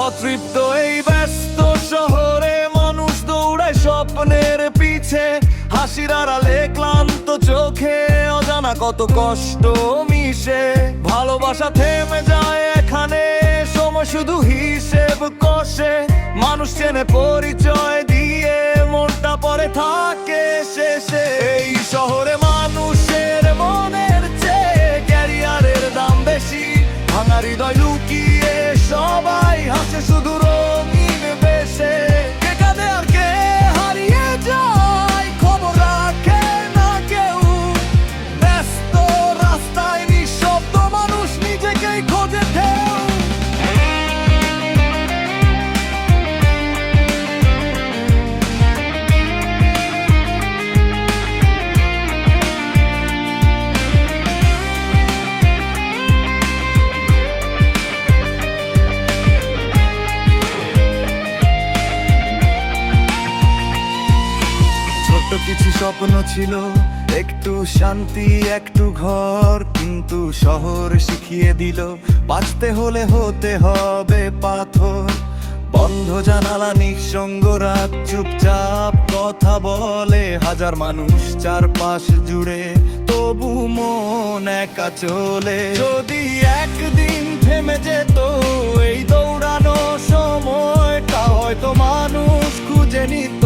অতৃপ্ত এই ব্যস্ত শহরে মানুষ দৌড়ায় স্বপ্নের পিছে, হাসির আড়ালে ক্লান্ত চোখে অজানা কত কষ্ট মিশে। ভালোবাসা থেমে যায় এখানে, সময় শুধু হিসেব কষে। মানুষ চেনে পরিচয় দিয়ে, মনটা পরে থাকে শেষে। এই শহরে মানুষের মনের চেয়ে ক্যারিয়ারের দাম বেশি, ভাঙা হৃদয় লুকিয়ে সবাই হাসে শুধু রঙিন বেশে। কে কাঁদে আর কে হারিয়ে যায়, খবর রাখে না কেউ। ব্যস্ত রাস্তায় নিঃশব্দ মানুষ নিজেকেই খোঁজে ঢেউ। কিছু স্বপ্ন ছিল, একটু শান্তি একটু ঘর, কিন্তু শহর শিখিয়ে দিল বাঁচতে হলে হতে হবে পাথর। বন্ধ জানালা, নিঃসঙ্গ রাত, চুপচাপ কথা বলে হাজার মানুষ চারপাশ জুড়ে, তবু মন একা চলে। যদি একদিন থেমে যেত এই দৌড়ানো সময়টা, হয়তো মানুষ খুঁজে নিত